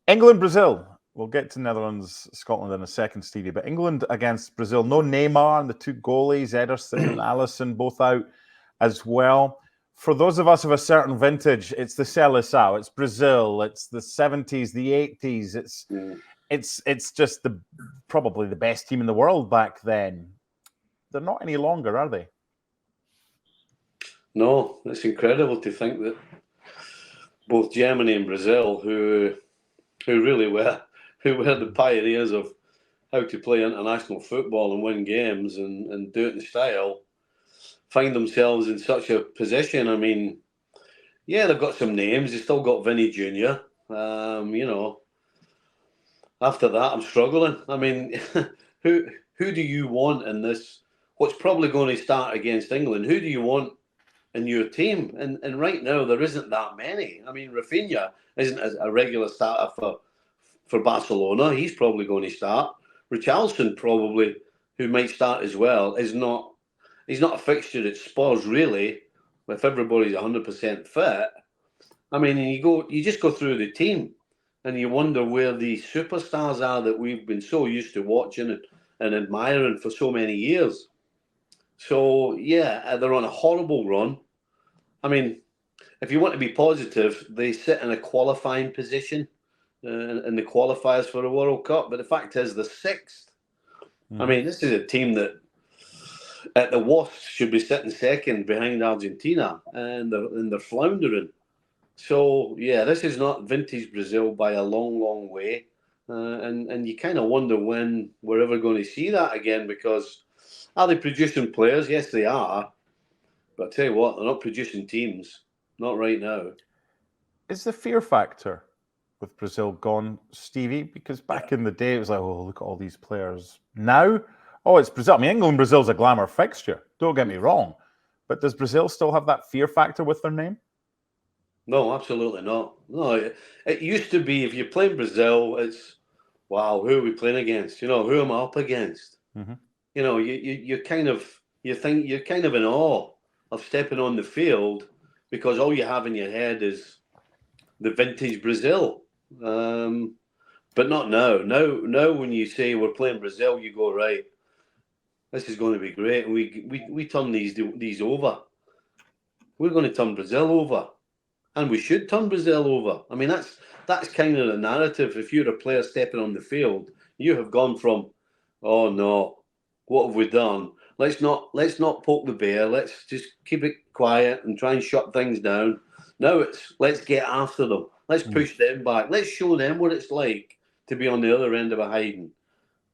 England, Brazil. We'll get to Netherlands, Scotland in a second, Stevie. But England against Brazil. No Neymar and the two goalies, Ederson and Alisson, both out as well. For those of us of a certain vintage, it's the Seleção, it's Brazil, it's the 70s, the 80s. It's just probably the best team in the world back then. They're not any longer, are they? No, it's incredible to think that both Germany and Brazil, who really were the pioneers of how to play international football and win games and do it in style, find themselves in such a position. I mean, yeah, they've got some names. They've still got Vinny Jr. After that, I'm struggling. I mean, who do you want in this? What's probably going to start against England? Who do you want in your team? And right now, there isn't that many. I mean, Rafinha isn't a regular starter for Barcelona. He's probably going to start. Richarlison probably, who might start as well, he's not a fixture at Spurs really. If everybody's 100% fit, I mean, you just go through the team, and you wonder where the superstars are that we've been so used to watching and admiring for so many years. So yeah, they're on a horrible run. I mean, if you want to be positive, they sit in a qualifying position in the qualifiers for the World Cup. But the fact is, they're sixth. I mean, this is a team that, at the worst, should be sitting second behind Argentina, and they're floundering. So yeah, this is not vintage Brazil by a long, long way, and you kind of wonder when we're ever going to see that again. Because are they producing players? Yes, they are. But I tell you what, they're not producing teams. Not right now. Is the fear factor with Brazil gone, Stevie? Because back in the day, it was like, oh, look at all these players. Now, oh, it's Brazil. I mean, England, Brazil's a glamour fixture. Don't get me wrong. But does Brazil still have that fear factor with their name? No, absolutely not. No, it used to be if you're playing Brazil, it's, wow, who are we playing against? Who am I up against? Mm-hmm. You think you're kind of in awe of stepping on the field because all you have in your head is the vintage Brazil. But not now. Now, when you say we're playing Brazil, you go, right, this is going to be great. And we turn these over. We're going to turn Brazil over. And we should turn Brazil over. I mean, that's kind of the narrative. If you're a player stepping on the field, you have gone from, oh no, what have we done? Let's not poke the bear. Let's just keep it quiet and try and shut things down. Now it's let's get after them. Let's push them back. Let's show them what it's like to be on the other end of a hiding.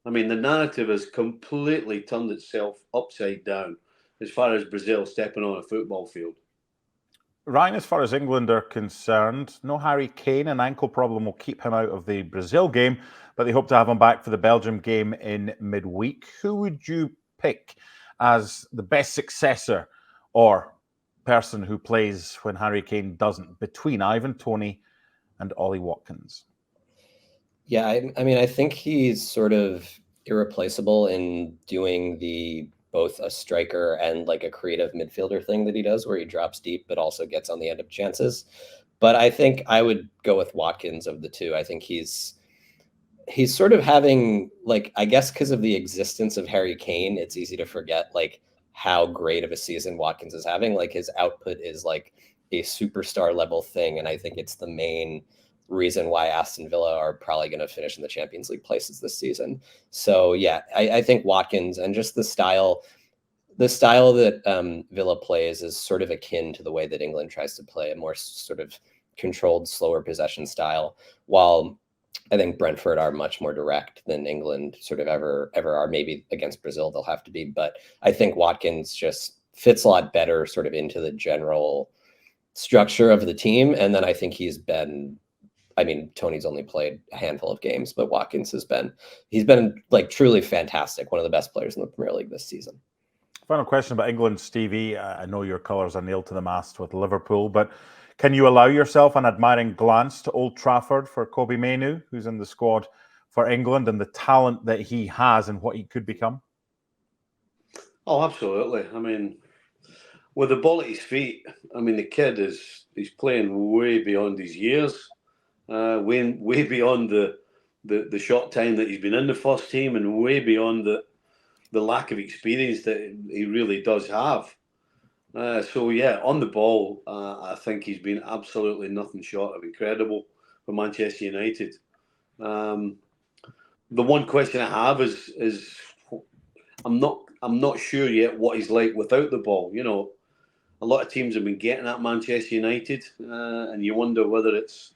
I mean, the narrative has completely turned itself upside down as far as Brazil stepping on a football field. Ryan, as far as England are concerned, no Harry Kane. An ankle problem will keep him out of the Brazil game, but they hope to have him back for the Belgium game in midweek. Who would you pick as the best successor or person who plays when Harry Kane doesn't, between Ivan Toney and Ollie Watkins? Yeah, I mean, I think he's sort of irreplaceable in doing both a striker and like a creative midfielder thing that he does, where he drops deep but also gets on the end of chances. But I think I would go with Watkins of the two. I think he's sort of having, like, I guess because of the existence of Harry Kane, it's easy to forget like how great of a season Watkins is having. Like, his output is like a superstar level thing, and I think it's the main reason why Aston Villa are probably going to finish in the Champions League places this season. So yeah, I think Watkins, and just the style that Villa plays is sort of akin to the way that England tries to play, a more sort of controlled, slower possession style, while I think Brentford are much more direct than England sort of ever are. Maybe against Brazil they'll have to be, but I think Watkins just fits a lot better sort of into the general structure of the team. And then I think Tony's only played a handful of games, but Watkins he's been like truly fantastic. One of the best players in the Premier League this season. Final question about England, Stevie. I know your colours are nailed to the mast with Liverpool, but can you allow yourself an admiring glance to Old Trafford for Kobbie Mainoo, who's in the squad for England, and the talent that he has and what he could become? Oh, absolutely. I mean, with the ball at his feet, I mean, the kid he's playing way beyond his years. way beyond the short time that he's been in the first team, and way beyond the lack of experience that he really does have. So yeah, on the ball, I think he's been absolutely nothing short of incredible for Manchester United. The one question I have is I'm not sure yet what he's like without the ball. You know, a lot of teams have been getting at Manchester United, and you wonder whether it's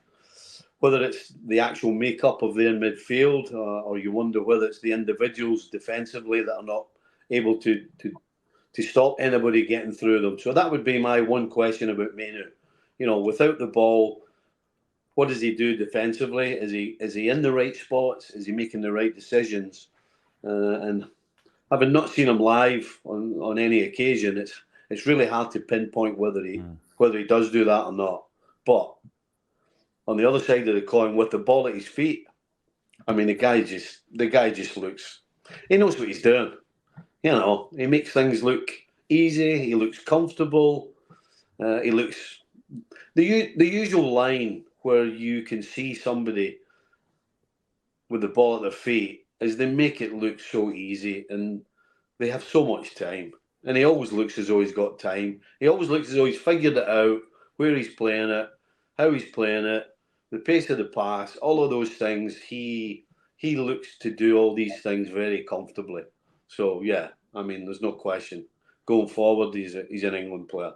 the actual makeup of their midfield, or you wonder whether it's the individuals defensively that are not able to stop anybody getting through them. So that would be my one question about Manu. You know, without the ball, what does he do defensively? Is he in the right spots? Is he making the right decisions? And having not seen him live on any occasion, it's really hard to pinpoint whether he does do that or not. But on the other side of the coin, with the ball at his feet, I mean, the guy just looks. He knows what he's doing. You know, he makes things look easy. He looks comfortable. He looks the usual line where you can see somebody with the ball at their feet is they make it look so easy, and they have so much time. And he always looks as though he's got time. He always looks as though he's figured it out, where he's playing it, how he's playing it, the pace of the pass, all of those things. He looks to do all these things very comfortably. So yeah, I mean, there's no question. Going forward, he's an England player.